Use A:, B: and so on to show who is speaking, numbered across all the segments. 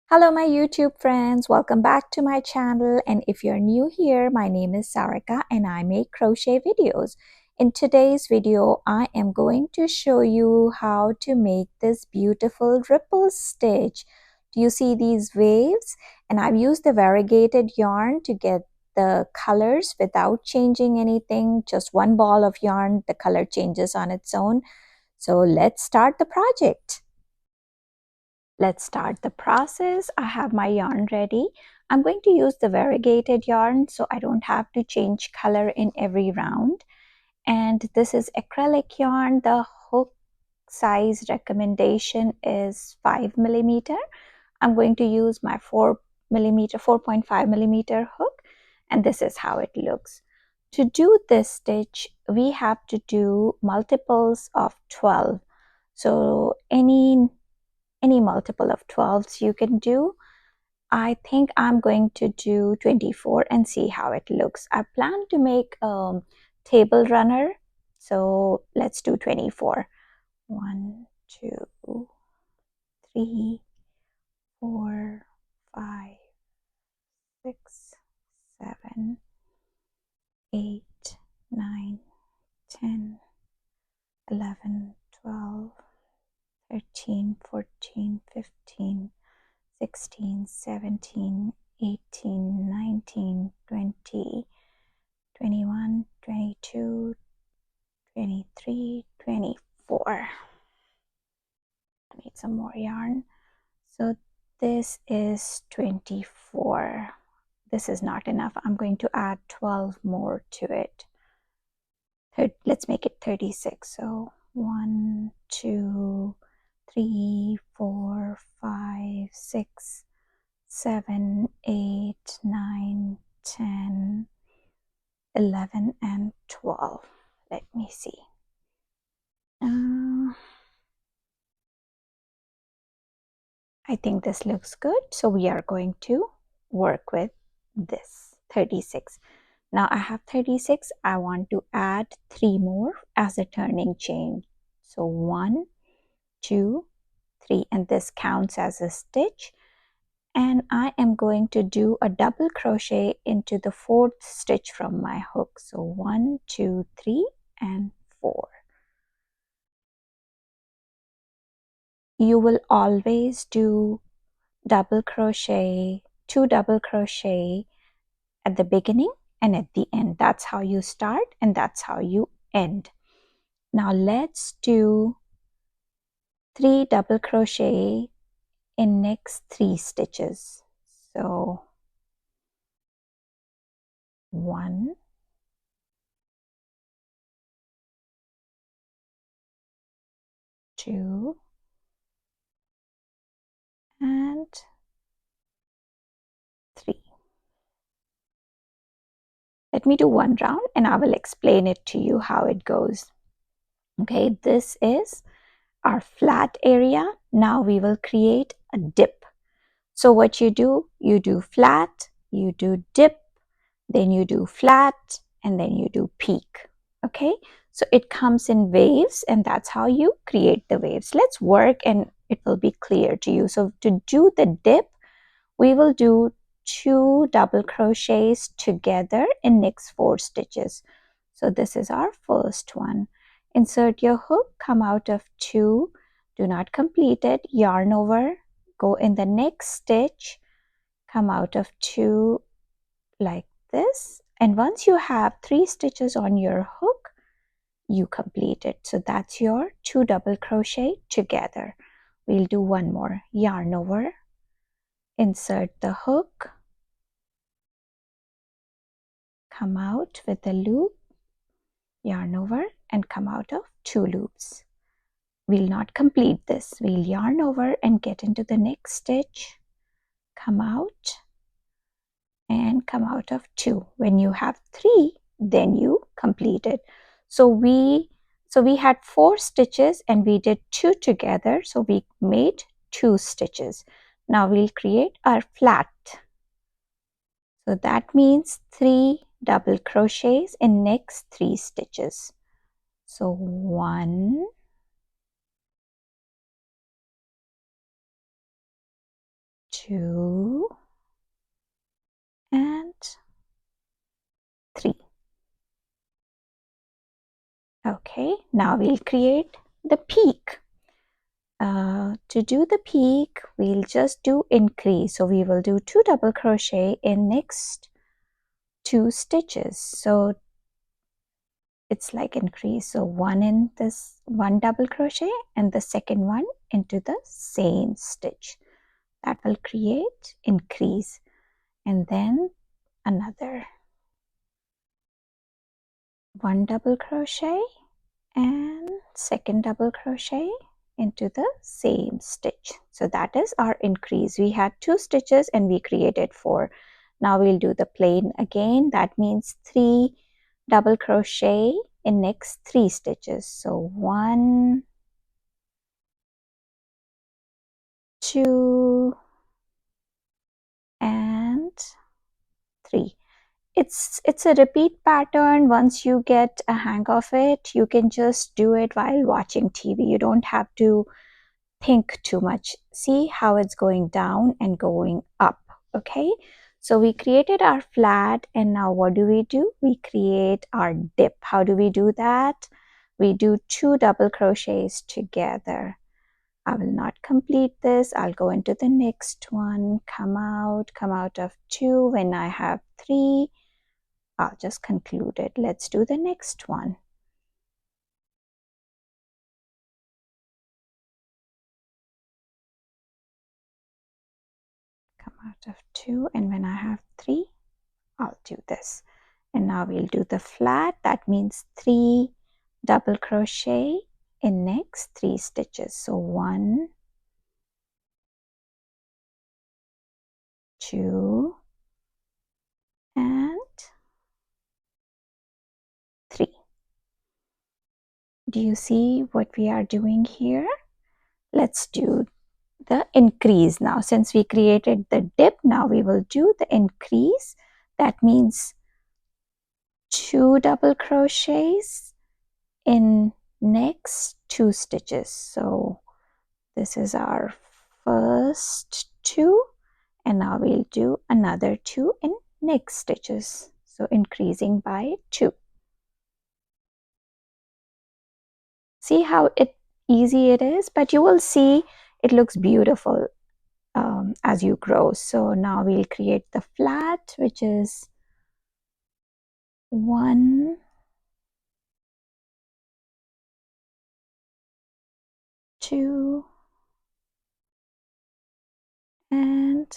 A: Hello my YouTube friends, welcome back to my channel, and if you're new here, my name is Sarika and I make crochet videos. In today's video, I am going to show you how to make this beautiful ripple stitch. Do you see these waves? And I've used the variegated yarn to get the colors without changing anything. Just one ball of yarn, the color changes on its own. So let's start the project. Let's start the process. I have my yarn ready. I'm going to use the variegated yarn so I don't have to change color in every round. And this is acrylic yarn. The hook size recommendation is 5 millimeter. I'm going to use my 4.5 millimeter hook, and this is how it looks. To do this stitch, we have to do multiples of 12. So any multiple of 12s you can do. I think I'm going to do 24 and see how it looks. I plan to make a table runner, so let's do 24. 1, 2, 3, 4, 5, 6, 7, 8, 9, 10, 11, 12, 13, 14, 15, 16, 17, 18, 19, 20, 21, 22, 23, 24. I need some more yarn. So this is 24. This is not enough. I'm going to add 12 more to it. Let's make it 36. So 1, 2, 3, 4, 5, 6, 7, 8, 9, 10, 11, and 12. Let me see. I think this looks good. So we are going to work with this 36. Now I have 36. I want to add 3 more as a turning chain. So 1, 2, 3, and this counts as a stitch. And I am going to do a double crochet into the 4th stitch from my hook. So 1, 2, 3, and 4. You will always do double crochet, 2 double crochet at the beginning and at the end. That's how you start and that's how you end. Now let's do 3 double crochet in next 3 stitches. So 1, 2, and 3. Let me do one round and I will explain it to you how it goes. Okay, this is our flat area. Now we will create a dip. So what you do flat, you do dip, then you do flat, and then you do peak. Okay, so it comes in waves, and that's how you create the waves. Let's work and it will be clear to you. So to do the dip, we will do 2 double crochets together in next 4 stitches. So this is our first one. Insert your hook, come out of 2, do not complete it, yarn over, go in the next stitch, come out of 2 like this, and once you have 3 stitches on your hook, you complete it. So that's your 2 double crochet together. We'll do one more. Yarn over, insert the hook, come out with a loop, yarn over, and come out of 2 loops. We'll not complete this. We'll yarn over and get into the next stitch, come out, and come out of 2. When you have 3, then you complete it. So we had 4 stitches and we did 2 together, so we made 2 stitches. Now we'll create our flat. So that means 3 double crochets in next 3 stitches. So 1, 2 and 3. Okay, now we'll create the peak. To do the peak, we'll just do increase. So we will do 2 double crochet in next 2 stitches. So it's like increase. So one in this one double crochet and the second one into the same stitch. That will create increase. And then another 1 double crochet and second double crochet into the same stitch. So that is our increase. We had 2 stitches and we created 4. Now we'll do the plain again. That means 3 double crochet in next 3 stitches. So 1, 2 and 3. It's a repeat pattern. Once you get a hang of it, you can just do it while watching TV. You don't have to think too much. See how it's going down and going up. Okay, so we created our flat, and now what do? We create our dip. How do we do that? We do 2 double crochets together. I will not complete this. I'll go into the next one, come out of 2. When I have 3, I'll just conclude it. Let's do the next one. Come out of 2, and when I have 3, I'll do this. And now we'll do the flat. That means 3 double crochet in next 3 stitches. So 1, 2 and 3. Do you see what we are doing here? Let's do the increase now. Since we created the dip, now we will do the increase. That means 2 double crochets in next 2 stitches. So this is our first 2, and now we'll do another 2 in next stitches. So increasing by 2. See how easy it is, but you will see it looks beautiful as you grow. So now we'll create the flat, which is 1, 2 and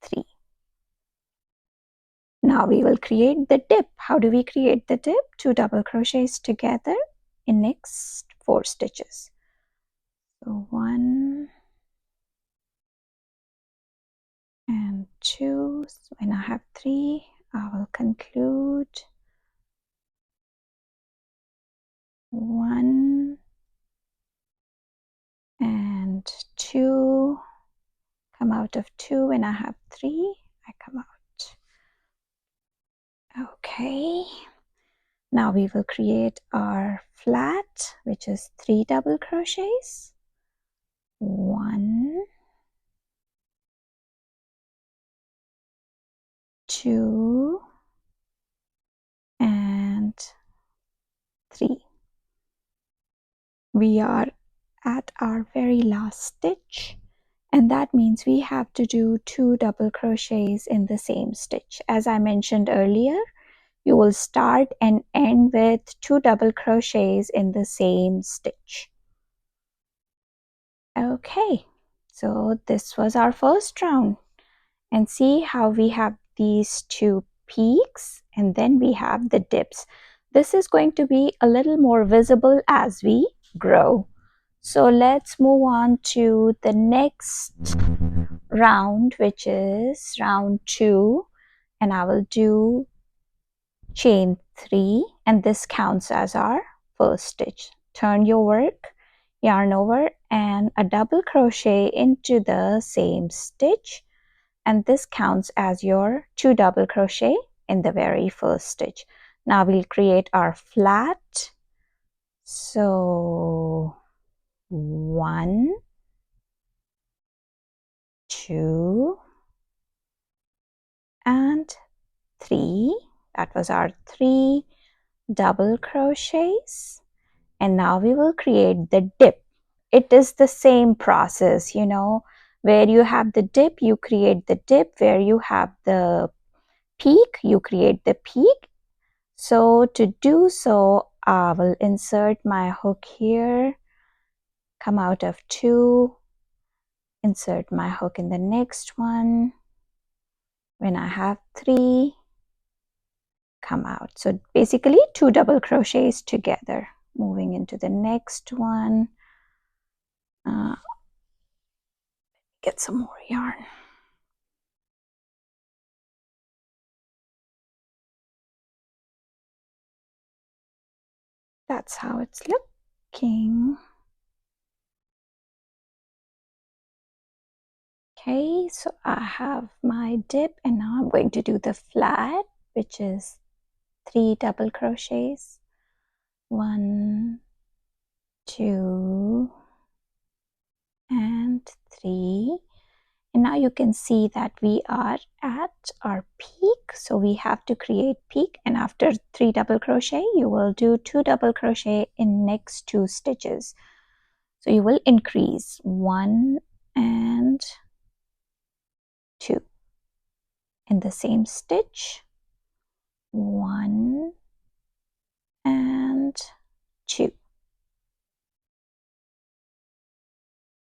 A: 3. Now we will create the dip. How do we create the dip? 2 double crochets together in next 4 stitches. So 1 and 2. So when I have 3, I will conclude 1 and 2. Come out of 2. When I have 3, I come out. Okay, now we will create our flat, which is 3 double crochets. 1, 2 and 3. We are at our very last stitch, and that means we have to do 2 double crochets in the same stitch. As I mentioned earlier, you will start and end with 2 double crochets in the same stitch. Okay, so this was our first round, and see how we have these 2 peaks and then we have the dips. This is going to be a little more visible as we grow. So let's move on to the next round, which is round 2, and I will do chain 3, and this counts as our first stitch. Turn your work, yarn over, and a double crochet into the same stitch, and this counts as your 2 double crochet in the very first stitch. Now we'll create our flat. So 1, 2 and 3. That was our 3 double crochets. And now we will create the dip. It is the same process, you know, where you have the dip, you create the dip. Where you have the peak, you create the peak. So to do so, I will insert my hook here, come out of 2, insert my hook in the next one. When I have 3, come out. So basically 2 double crochets together. Moving into the next one. Get some more yarn. That's how it's looking. Okay, so I have my dip, and now I'm going to do the flat, which is 3 double crochets. 1, 2 and 3. And now you can see that we are at our peak, so we have to create peak, and after 3 double crochet you will do 2 double crochet in next 2 stitches. So you will increase 1 and 2 in the same stitch, 1 and 2.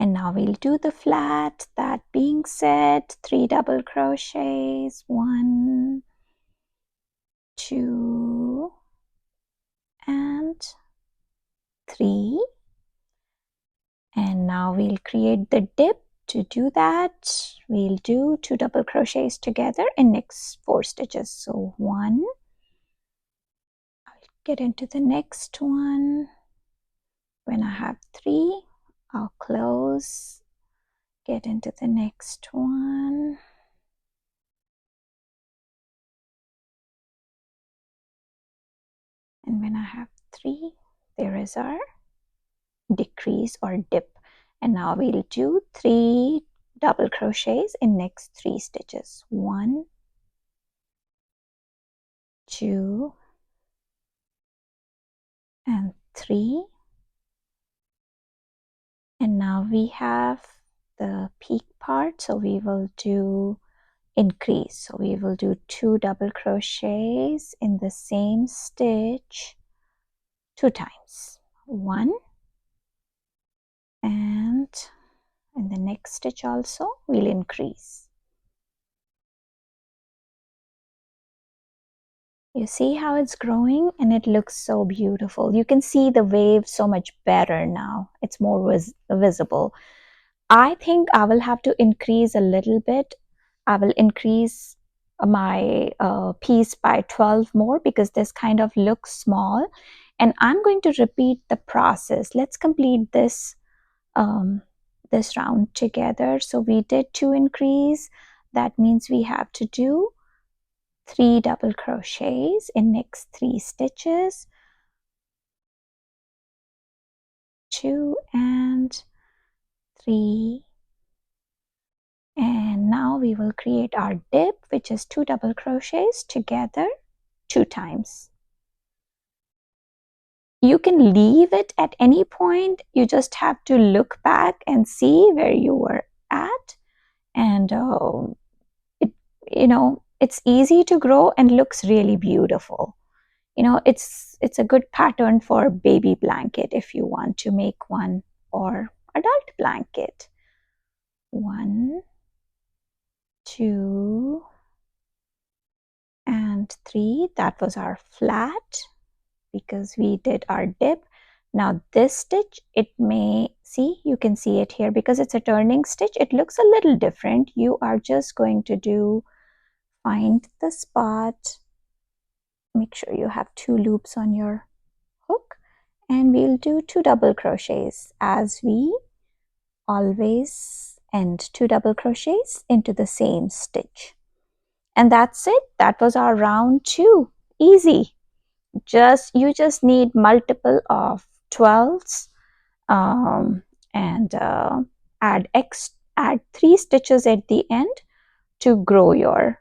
A: And now we'll do the flat. That being said, 3 double crochets, 1, 2 and 3. And now we'll create the dip. To do that, we'll do 2 double crochets together in next 4 stitches. So 1, I'll get into the next one. When I have 3, I'll close, get into the next one. And when I have 3, there is our decrease or dip. And now we'll do 3 double crochets in next 3 stitches. 1, 2 and 3. And now we have the peak part, so we will do increase. So we will do 2 double crochets in the same stitch 2 times. 1, and in the next stitch also we'll increase. You see how it's growing, and it looks so beautiful. You can see the wave so much better now. It's more visible. I think I will have to increase a little bit. I will increase my piece by 12 more because this kind of looks small. And I'm going to repeat the process. Let's complete this this round together. So we did 2 increase. That means we have to do 3 double crochets in next 3 stitches, 2 and 3. And now we will create our dip, which is 2 double crochets together 2 times. You can leave it at any point. You just have to look back and see where you were at. And it's easy to grow and looks really beautiful. It's a good pattern for baby blanket if you want to make one, or adult blanket. 1, 2 and 3. That was our flat because we did our dip. Now this stitch, you can see it here because it's a turning stitch. It looks a little different. You are just going to find the spot, make sure you have 2 loops on your hook, and we'll do 2 double crochets as we always end. 2 double crochets into the same stitch. And that's it. That was our round 2. Easy. You just need multiple of 12s and add add 3 stitches at the end to grow your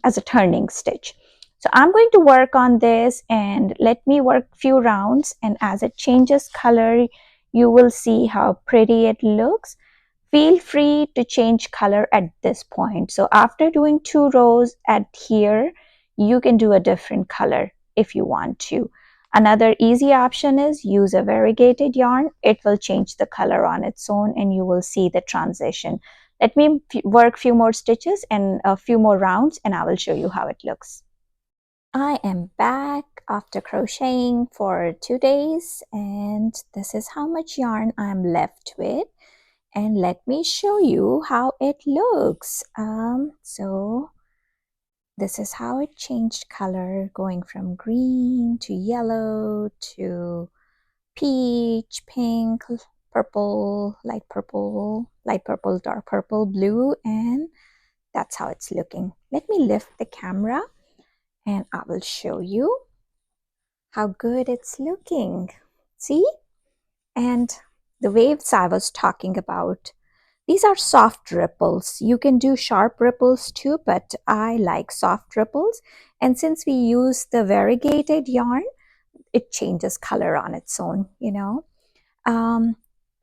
A: as a turning stitch. So I'm going to work on this, and let me work few rounds, and as it changes color you will see how pretty it looks. Feel free to change color at this point. So after doing 2 rows at here, you can do a different color if you want to. Another easy option is use a variegated yarn. It will change the color on its own and you will see the transition. Let me work few more stitches and a few more rounds, and I will show you how it looks. I am back after crocheting for 2 days, and this is how much yarn I'm left with. And let me show you how it looks. So this is how it changed color, going from green to yellow to peach, pink, purple, light purple, dark purple, blue, and that's how it's looking. Let me lift the camera and I will show you how good it's looking. See? And the waves I was talking about, these are soft ripples. You can do sharp ripples too, but I like soft ripples. And since we use the variegated yarn, it changes color on its own, you know.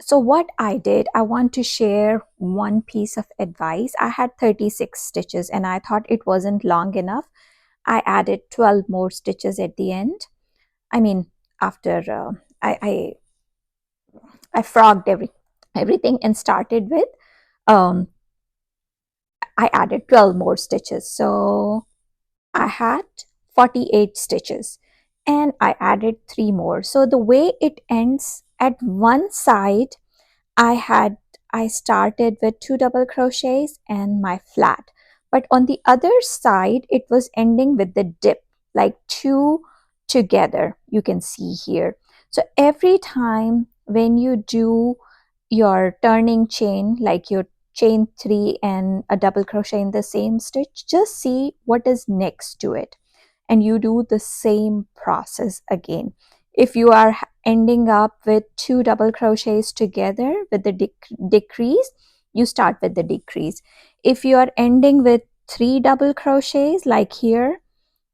A: So what I did, I want to share one piece of advice. I had 36 stitches and I thought it wasn't long enough. I added 12 more stitches at the end. I mean, after I frogged everything and started with I added 12 more stitches. So I had 48 stitches and I added 3 more. So the way it ends, at one side I started with 2 double crochets and my flat, but on the other side it was ending with the dip, like 2 together, you can see here. So every time when you do your turning chain, like your chain 3 and a double crochet in the same stitch, just see what is next to it and you do the same process again. If you are ending up with 2 double crochets together with the decrease, you start with the decrease. If you are ending with 3 double crochets like here,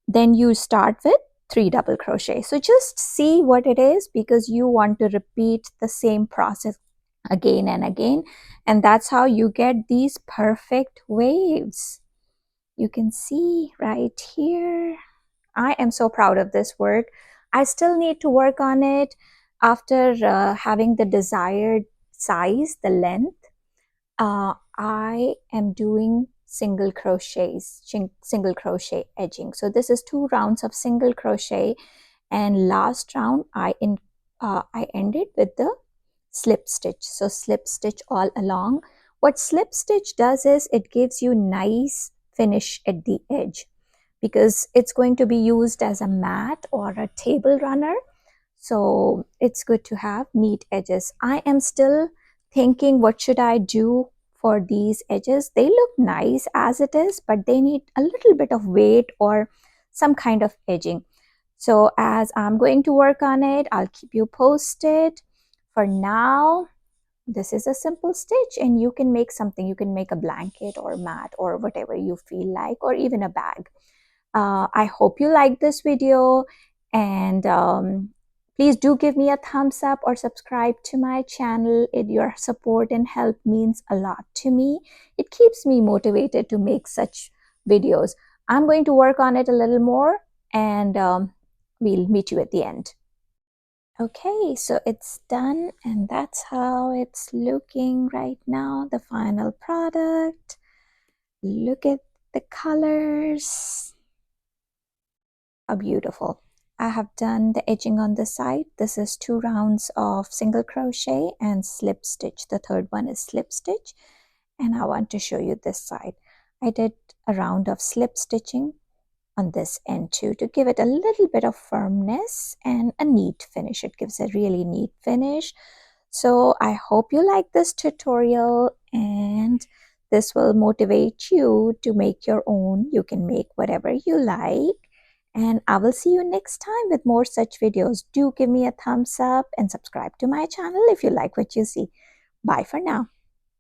A: then you start with 3 double crochets. So just see what it is, because you want to repeat the same process again and again, and that's how you get these perfect waves. You can see right here. I am so proud of this work. I still need to work on it after having the desired size, the length. I am doing single crochets, single crochet edging. So this is 2 rounds of single crochet, and last round I ended with the slip stitch. So slip stitch all along. What slip stitch does is it gives you nice finish at the edge, because it's going to be used as a mat or a table runner. So it's good to have neat edges. I am still thinking, what should I do for these edges? They look nice as it is, but they need a little bit of weight or some kind of edging. So as I'm going to work on it, I'll keep you posted. For now, this is a simple stitch, and you can make something. You can make a blanket or mat or whatever you feel like, or even a bag. I hope you like this video, and please do give me a thumbs up or subscribe to my channel. Your support and help means a lot to me. It keeps me motivated to make such videos. I'm going to work on it a little more, and we'll meet you at the end. Okay, so it's done, and that's how it's looking right now, the final product. Look at the colors. How beautiful. I have done the edging on the side. This is 2 rounds of single crochet and slip stitch. The third one is slip stitch, and I want to show you this side. I did a round of slip stitching on this end too, to give it a little bit of firmness and a neat finish. It gives a really neat finish. So I hope you like this tutorial, and this will motivate you to make your own. You can make whatever you like, and I will see you next time with more such videos. Do give me a thumbs up and subscribe to my channel if you like what you see. Bye for now.